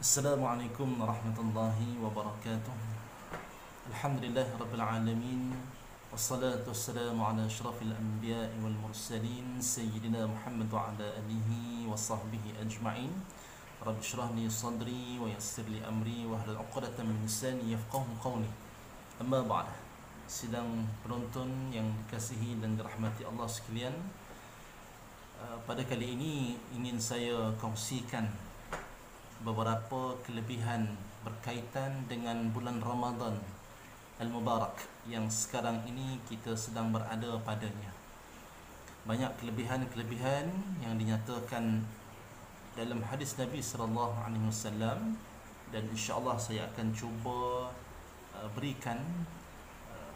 Assalamualaikum warahmatullahi wabarakatuh. Alhamdulillah rabbil alamin. Wassalatu wassalamu ala asyrafil anbiya'i wal mursalin sayyidina Muhammad wa ala alihi wa sahbihi ajma'in. Rabbi shrah li sadri wa yassir li amri wa hlul 'uqdatam min lisani yafqahu qawli. Amma ba'd. Sidang penonton yang dikasihi dan dirahmati Allah sekalian, pada kali ini ingin saya kongsikan beberapa kelebihan berkaitan dengan bulan Ramadan Al-Mubarak yang sekarang ini kita sedang berada padanya. Banyak kelebihan-kelebihan yang dinyatakan dalam hadis Nabi sallallahu alaihi wasallam, dan insya-Allah saya akan cuba berikan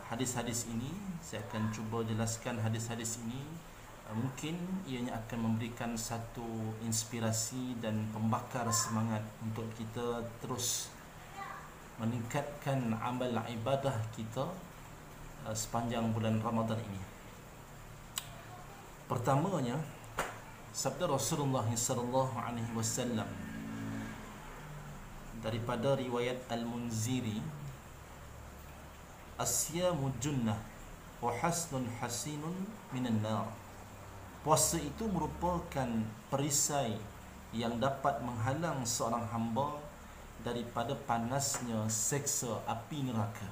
hadis-hadis ini. Saya akan cuba jelaskan hadis-hadis ini. Mungkin ianya akan memberikan satu inspirasi dan pembakar semangat untuk kita terus meningkatkan amal ibadah kita sepanjang bulan Ramadan ini. Pertamanya, sabda Rasulullah sallallahu alaihi wasallam daripada riwayat Al-Munziri, "As-siyamu junnah wa hasnun hasinun minan nar." Puasa itu merupakan perisai yang dapat menghalang seorang hamba daripada panasnya seksa api neraka.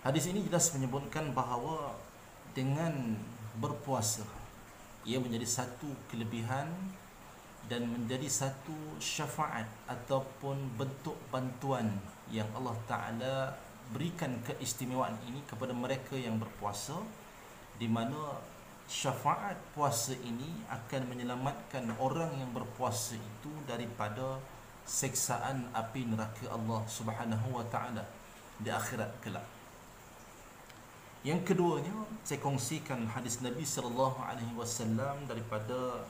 Hadis ini jelas menyebutkan bahawa dengan berpuasa ia menjadi satu kelebihan dan menjadi satu syafaat ataupun bentuk bantuan yang Allah Ta'ala berikan keistimewaan ini kepada mereka yang berpuasa, di mana syafaat puasa ini akan menyelamatkan orang yang berpuasa itu daripada seksaan api neraka Allah Subhanahu wa taala di akhirat kelak. Yang keduanya, saya kongsikan hadis Nabi sallallahu alaihi wasallam daripada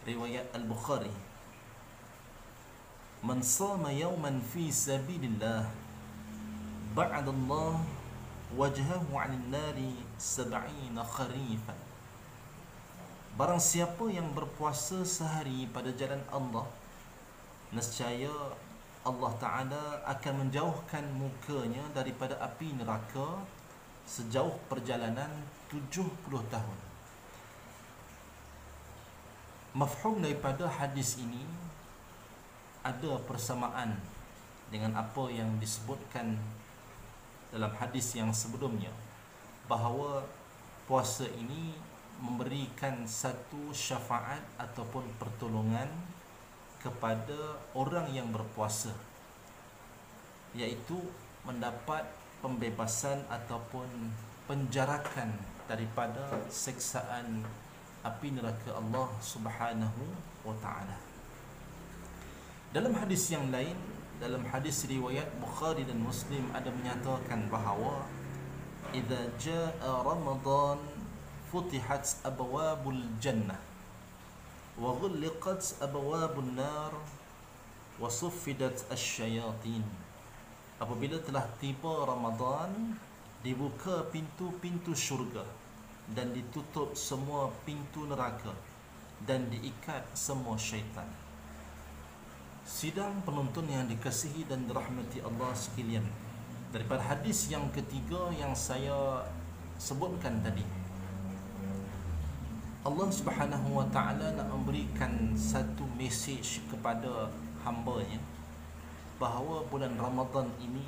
riwayat Al-Bukhari. "Man shama yawman fi sabilillah ba'ada Allah wajhahu 'anil nari 70 kharifan." Barang siapa yang berpuasa sehari pada jalan Allah, nescaya Allah Ta'ala akan menjauhkan mukanya daripada api neraka sejauh perjalanan 70 tahun. Mafhum daripada hadis ini ada persamaan dengan apa yang disebutkan dalam hadis yang sebelumnya, bahawa puasa ini memberikan satu syafaat ataupun pertolongan kepada orang yang berpuasa, iaitu mendapat pembebasan ataupun penjarakan daripada seksaan api neraka Allah Subhanahu wa taala. Dalam hadis yang lain, dalam hadis riwayat Bukhari dan Muslim, ada menyatakan bahawa idza jaa Ramadan futihat abwabul jannah wa ghulqat abwabun nar wa suffidat asyayatin. Apabila telah tiba Ramadan, dibuka pintu-pintu syurga dan ditutup semua pintu neraka dan diikat semua syaitan. Sidang penonton yang dikasihi dan dirahmati Allah sekalian, daripada hadis yang ketiga yang saya sebutkan tadi, Allah Subhanahu wa taala nak memberikan satu mesej kepada hamba-Nya bahawa bulan Ramadan ini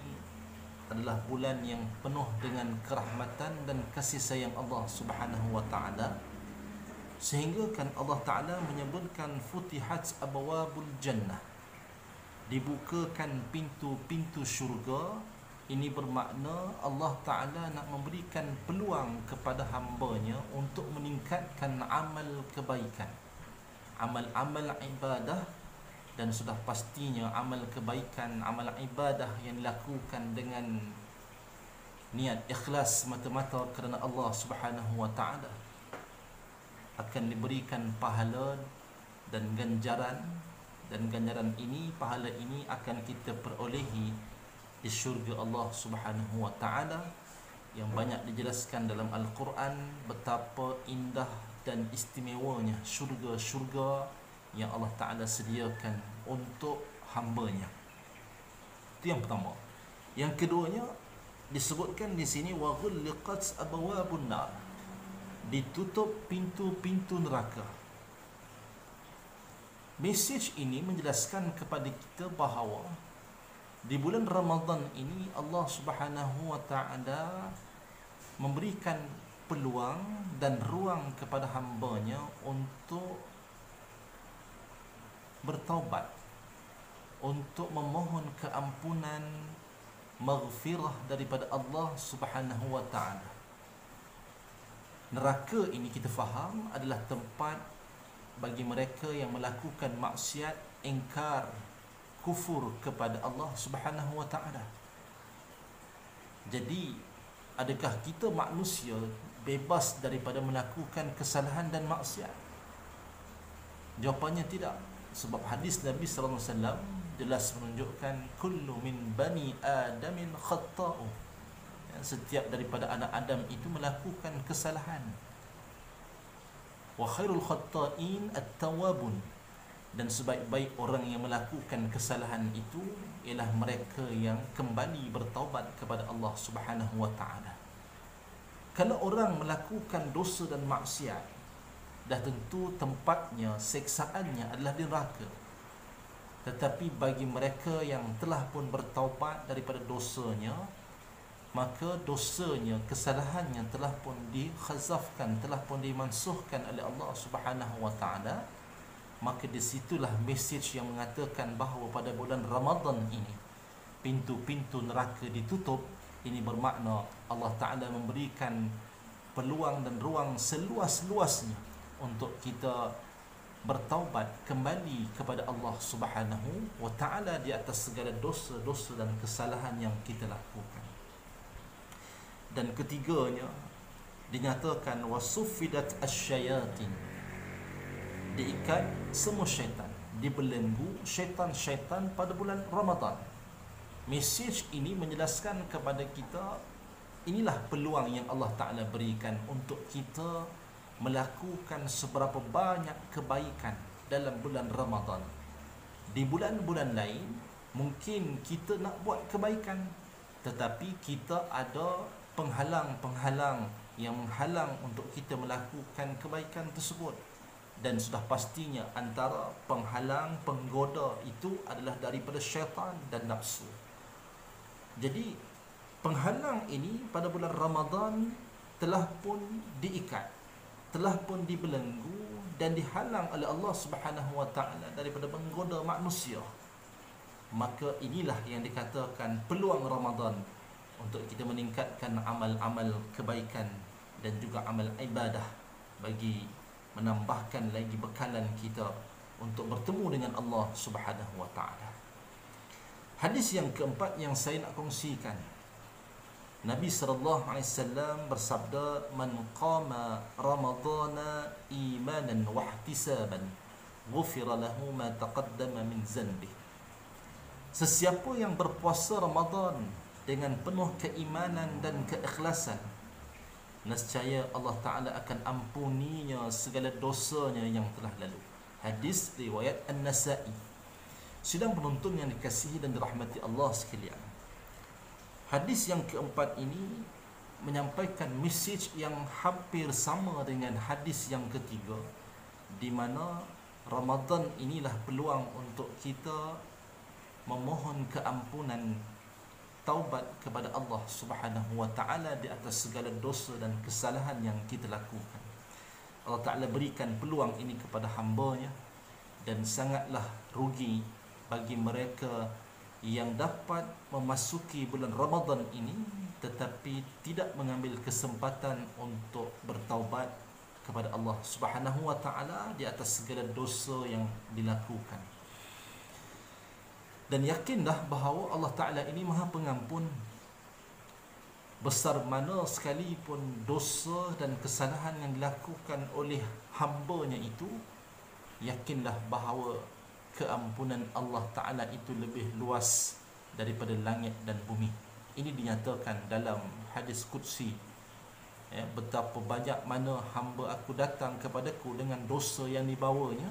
adalah bulan yang penuh dengan kerahmatan dan kasih sayang Allah Subhanahu wa taala, sehingga kan Allah Taala menyebutkan futihat abwabul jannah, dibukakan pintu-pintu syurga. Ini bermakna Allah Ta'ala nak memberikan peluang kepada hamba-Nya untuk meningkatkan amal kebaikan, amal-amal ibadah, dan sudah pastinya amal kebaikan, amal ibadah yang dilakukan dengan niat ikhlas mata-mata kerana Allah Subhanahu wa taala akan diberikan pahala dan ganjaran, dan ganjaran ini, pahala ini akan kita perolehi di syurga Allah Subhanahu wa taala, yang banyak dijelaskan dalam Al-Quran betapa indah dan istimewanya syurga-syurga yang Allah Ta'ala sediakan untuk hamba-Nya. Itu yang pertama. Yang keduanya disebutkan di sini wa ghulliqat abwabun nar, ditutup pintu-pintu neraka. Mesej ini menjelaskan kepada kita bahawa di bulan Ramadan ini Allah Subhanahu wa Ta'ala memberikan peluang dan ruang kepada hamba-Nya untuk bertaubat, untuk memohon keampunan, maghfirah daripada Allah Subhanahu wa Ta'ala. Neraka ini kita faham adalah tempat bagi mereka yang melakukan maksiat, ingkar, kufur kepada Allah Subhanahu wa Ta'ala. Jadi, adakah kita manusia bebas daripada melakukan kesalahan dan maksiat? Jawapannya tidak. Sebab hadis Nabi sallallahu alaihi wasallam jelas menunjukkan kullu min bani adamin khata'u. Setiap daripada anak Adam itu melakukan kesalahan. Wa khairul khata'in at-tawwabun. Dan sebaik-baik orang yang melakukan kesalahan itu ialah mereka yang kembali bertaubat kepada Allah Subhanahu wa Ta'ala. Kalau orang melakukan dosa dan maksiat, dah tentu tempatnya, seksaannya adalah di neraka. Tetapi bagi mereka yang telah pun bertaubat daripada dosanya, maka dosanya, kesalahannya telah pun dikhazafkan, telah pun dimansuhkan oleh Allah Subhanahu wa Ta'ala. Maka disitulah mesej yang mengatakan bahawa pada bulan Ramadan ini pintu-pintu neraka ditutup. Ini bermakna Allah Ta'ala memberikan peluang dan ruang seluas-luasnya untuk kita bertaubat kembali kepada Allah Subhanahu wa Ta'ala di atas segala dosa-dosa dan kesalahan yang kita lakukan. Dan ketiganya dinyatakan wasuffidat asyayatin, diikat semua syaitan, dibelenggu syaitan-syaitan pada bulan Ramadan. Mesej ini menjelaskan kepada kita, inilah peluang yang Allah Ta'ala berikan untuk kita melakukan seberapa banyak kebaikan dalam bulan Ramadan. Di bulan-bulan lain mungkin kita nak buat kebaikan, tetapi kita ada penghalang-penghalang yang menghalang untuk kita melakukan kebaikan tersebut. Dan sudah pastinya antara penghalang, penggoda itu adalah daripada syaitan dan nafsu. Jadi penghalang ini pada bulan Ramadan telah pun diikat, telah pun dibelenggu dan dihalang oleh Allah Subhanahu wa Ta'ala daripada menggoda manusia. Maka inilah yang dikatakan peluang Ramadan untuk kita meningkatkan amal-amal kebaikan dan juga amal ibadah, bagi menambahkan lagi bekalan kita untuk bertemu dengan Allah Subhanahu wa Ta'ala. Hadis yang keempat yang saya nak kongsikan, Nabi sallallahu alaihi wasallam bersabda, "Man qama Ramadana imanan wa ihtisaban, ghufira lahu ma taqaddama min zanbi." Sesiapa yang berpuasa Ramadan dengan penuh keimanan dan keikhlasan, nescaya Allah Ta'ala akan ampuninya segala dosanya yang telah lalu. Hadis riwayat An-Nasa'i. Sidang penonton yang dikasihi dan dirahmati Allah sekalian, hadis yang keempat ini menyampaikan mesej yang hampir sama dengan hadis yang ketiga, di mana Ramadan inilah peluang untuk kita memohon keampunan, taubat kepada Allah Subhanahu wa Ta'ala di atas segala dosa dan kesalahan yang kita lakukan. Allah Ta'ala berikan peluang ini kepada hamba-Nya, dan sangatlah rugi bagi mereka yang dapat memasuki bulan Ramadan ini tetapi tidak mengambil kesempatan untuk bertaubat kepada Allah Subhanahu wa Ta'ala di atas segala dosa yang dilakukan. Dan yakinlah bahawa Allah Ta'ala ini Maha Pengampun. Besar mana sekalipun dosa dan kesalahan yang dilakukan oleh hamba-Nya itu, yakinlah bahawa keampunan Allah Ta'ala itu lebih luas daripada langit dan bumi. Ini dinyatakan dalam hadis Qudsi, betapa banyak mana hamba aku datang kepadaku dengan dosa yang dibawanya,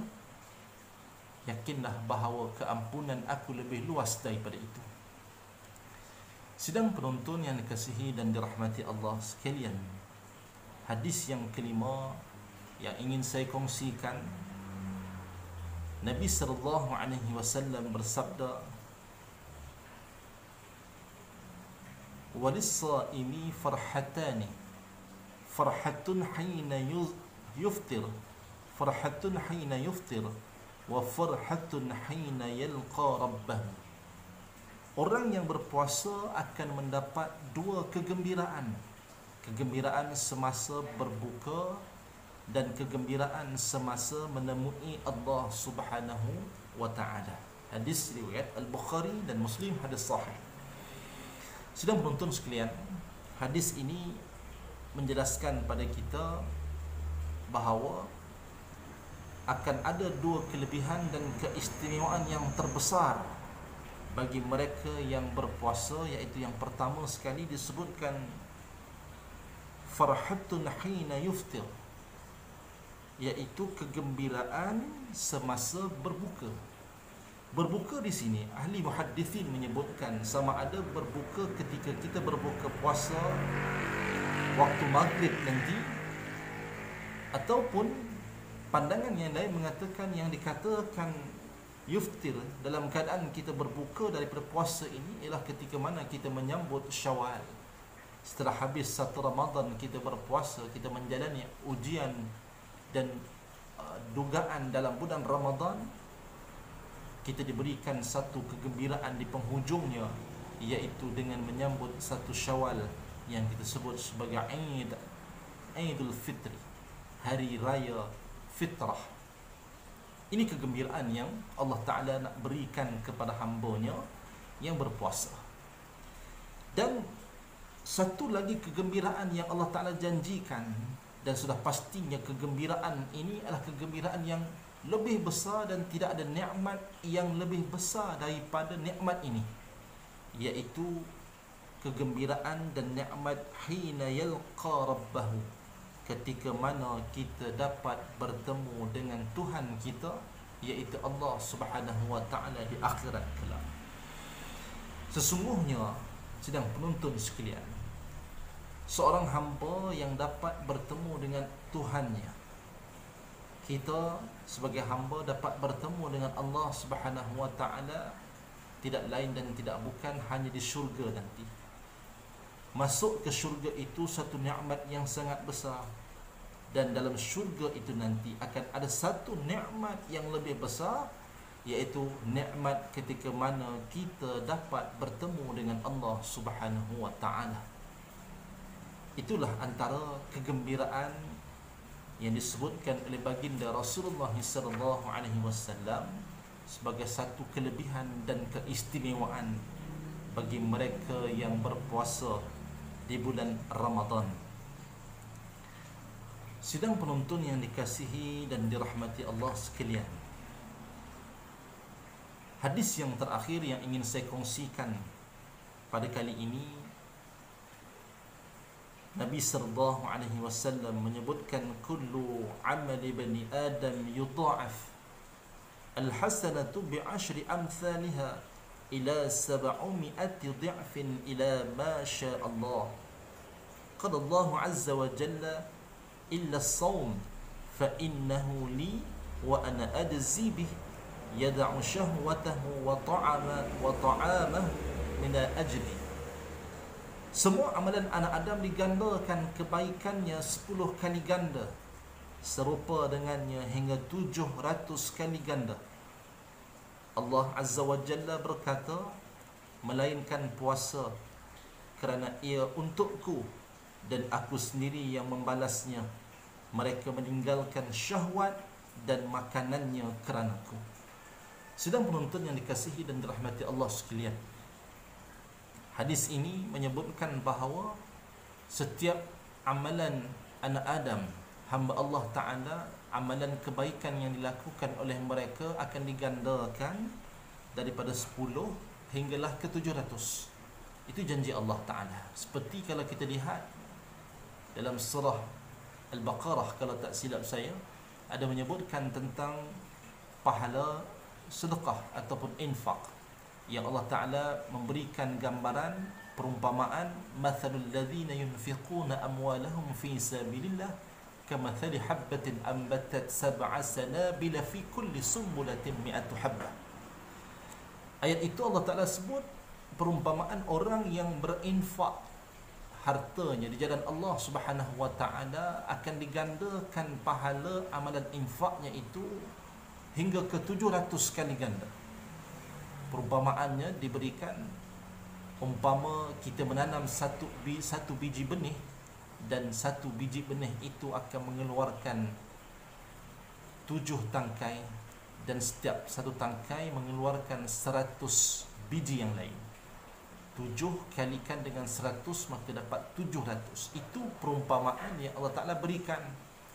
yakinlah bahawa keampunan aku lebih luas daripada itu. Sidang penonton yang dikasihi dan dirahmati Allah sekalian, hadis yang kelima yang ingin saya kongsikan, Nabi sallallahu alaihi wasallam bersabda, "Walis-shaimi farhatani, farhatun hina yuftir, farhatun hina yuftir, wa farhatun hina yalqa rabbah." Orang yang berpuasa akan mendapat dua kegembiraan. Kegembiraan semasa berbuka dan kegembiraan semasa menemui Allah Subhanahu wa taala. Hadis riwayat Al-Bukhari dan Muslim, hadis sahih. Sidang penonton sekalian, hadis ini menjelaskan pada kita bahawa akan ada dua kelebihan dan keistimewaan yang terbesar bagi mereka yang berpuasa, iaitu yang pertama sekali disebutkan farhatun hina yuftir, iaitu kegembiraan semasa berbuka. Berbuka di sini ahli muhaddithin menyebutkan sama ada berbuka ketika kita berbuka puasa waktu maghrib nanti, ataupun pandangan yang lain mengatakan yang dikatakan yuftir dalam keadaan kita berbuka daripada puasa ini ialah ketika mana kita menyambut Syawal. Setelah habis satu Ramadan kita berpuasa, kita menjalani ujian dan dugaan dalam bulan Ramadan, kita diberikan satu kegembiraan di penghujungnya, iaitu dengan menyambut satu Syawal yang kita sebut sebagai Aidul Fitri, hari raya fitrah. Ini kegembiraan yang Allah Ta'ala nak berikan kepada hamba-Nya yang berpuasa. Dan satu lagi kegembiraan yang Allah Ta'ala janjikan, dan sudah pastinya kegembiraan ini adalah kegembiraan yang lebih besar dan tidak ada nikmat yang lebih besar daripada nikmat ini, iaitu kegembiraan dan nikmat hina yalqa rabbahu, ketika mana kita dapat bertemu dengan Tuhan kita, iaitu Allah Subhanahu wa taala di akhirat kelak. Sesungguhnya, sedang penonton sekalian, seorang hamba yang dapat bertemu dengan Tuhannya, kita sebagai hamba dapat bertemu dengan Allah Subhanahu wa taala tidak lain dan tidak bukan hanya di syurga nanti. Masuk ke syurga itu satu nikmat yang sangat besar, dan dalam syurga itu nanti akan ada satu nikmat yang lebih besar, iaitu nikmat ketika mana kita dapat bertemu dengan Allah Subhanahu wa taala. Itulah antara kegembiraan yang disebutkan oleh baginda Rasulullah sallallahu alaihi wasallam sebagai satu kelebihan dan keistimewaan bagi mereka yang berpuasa di bulan Ramadan. Sidang penonton yang dikasihi dan dirahmati Allah sekalian, hadis yang terakhir yang ingin saya kongsikan pada kali ini, Nabi sallallahu alaihi wasallam menyebutkan kullu amali bani Adam yudha'af al-hasanatu bi'ashri amthaliha ila 700 dhi'fin ila ma syaa Allah. Qala Allah azza wa jalla illa as-sawm fa innahu li wa ana ajzi bih yad'u shahwatahu wa ta'amahu min ajli. Semua amalan anak Adam digandakan kebaikannya 10 kali ganda, serupa dengannya hingga 700 kali ganda. Allah Azza wa Jalla berkata, melainkan puasa kerana ia untukku dan aku sendiri yang membalasnya. Mereka meninggalkan syahwat dan makanannya keranaku. Sedang penonton yang dikasihi dan dirahmati Allah sekalian, hadis ini menyebutkan bahawa setiap amalan anak Adam, hamba Allah Ta'ala, amalan kebaikan yang dilakukan oleh mereka akan digandakan daripada 10 hinggalah ke 700. Itu janji Allah Ta'ala. Seperti kalau kita lihat dalam surah Al-Baqarah, kalau tak silap saya, ada menyebutkan tentang pahala sedekah ataupun infak, yang Allah Ta'ala memberikan gambaran perumpamaan, mathalul ladzina yunfiquna amwalahum fi sabilillah kamathali habbatin ambatat sab'a sanabila fi kulli sumbulatin mi'atu habbah. Ayat itu Allah Ta'ala sebut perumpamaan orang yang berinfak hartanya di jalan Allah Subhanahu wa Ta'ala, akan digandakan pahala amalan infaknya itu hingga ke 700 kali ganda. Perumpamaannya diberikan, umpama kita menanam satu biji benih, dan satu biji benih itu akan mengeluarkan 7 tangkai, dan setiap satu tangkai mengeluarkan 100 biji yang lain. 7 kalikan dengan 100 maka dapat 700. Itu perumpamaan yang Allah Ta'ala berikan,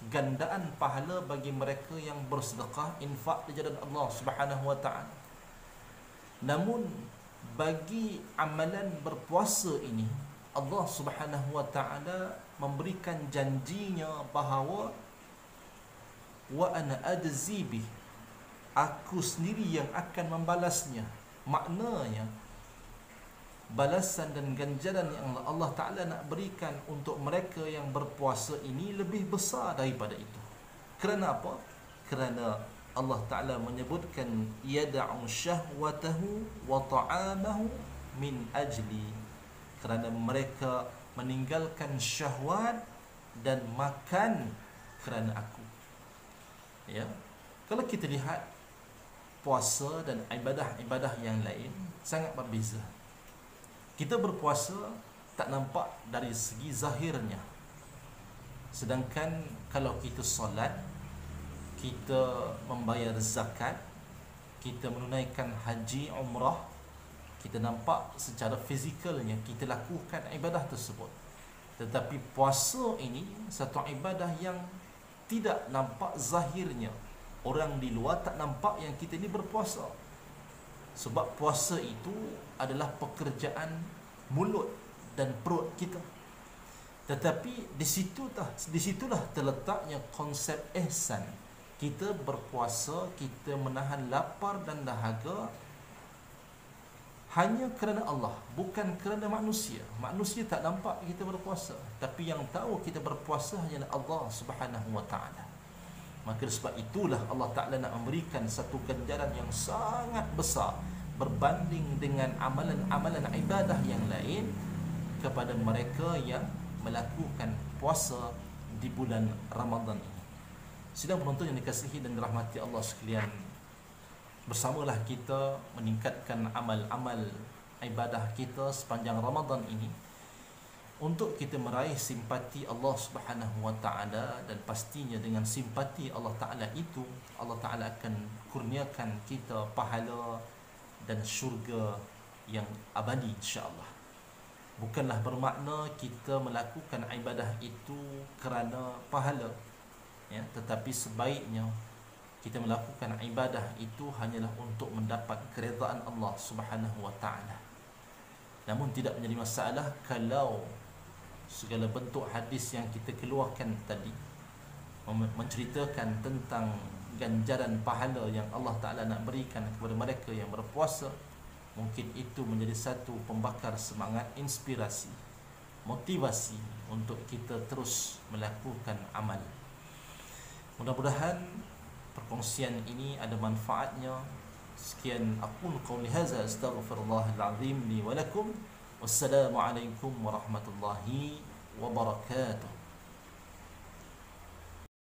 gandaan pahala bagi mereka yang bersedekah, infak di jalan Allah Subhanahu wa Ta'ala. Namun bagi amalan berpuasa ini, Allah Subhanahu wa Ta'ala memberikan janjinya bahawa wa ana ajzi bih, aku sendiri yang akan membalasnya. Maknanya balasan dan ganjaran yang Allah Ta'ala nak berikan untuk mereka yang berpuasa ini lebih besar daripada itu. Kerana apa? Kerana Allah Ta'ala menyebutkan yada'u syahwatahu wa ta'amahu min ajli, kerana mereka meninggalkan syahwat dan makan kerana aku. Ya, kalau kita lihat puasa dan ibadah-ibadah yang lain sangat berbeza. Kita berpuasa tak nampak dari segi zahirnya, sedangkan kalau kita solat, kita membayar zakat, kita menunaikan haji, umrah, kita nampak secara fizikalnya kita lakukan ibadah tersebut. Tetapi puasa ini satu ibadah yang tidak nampak zahirnya. Orang di luar tak nampak yang kita ini berpuasa, sebab puasa itu adalah pekerjaan mulut dan perut kita. Tetapi disitulah terletaknya konsep ihsan. Kita berpuasa, kita menahan lapar dan dahaga hanya kerana Allah, bukan kerana manusia. Manusia tak nampak kita berpuasa, tapi yang tahu kita berpuasa hanyalah Allah Subhanahu wa Ta'ala. Maka sebab itulah Allah Ta'ala nak memberikan satu ganjaran yang sangat besar berbanding dengan amalan-amalan ibadah yang lain kepada mereka yang melakukan puasa di bulan Ramadan ini. Sidang penonton yang dikasihi dan dirahmati Allah sekalian, bersamalah kita meningkatkan amal-amal ibadah kita sepanjang Ramadan ini untuk kita meraih simpati Allah Subhanahu wa Ta'ala. Dan pastinya dengan simpati Allah Ta'ala itu, Allah Ta'ala akan kurniakan kita pahala dan syurga yang abadi, insya-Allah. Bukanlah bermakna kita melakukan ibadah itu kerana pahala, ya, tetapi sebaiknya kita melakukan ibadah itu hanyalah untuk mendapat keredaan Allah Subhanahu wa Ta'ala. Namun tidak menjadi masalah kalau segala bentuk hadis yang kita keluarkan tadi menceritakan tentang ganjaran pahala yang Allah Ta'ala nak berikan kepada mereka yang berpuasa. Mungkin itu menjadi satu pembakar semangat, inspirasi, motivasi untuk kita terus melakukan amal. Mudah-mudahan perkongsian ini ada manfaatnya. Sekian aqulu qawli hadza, astaghfirullahal azim li wa lakum. Wassalamualaikum warahmatullahi wabarakatuh.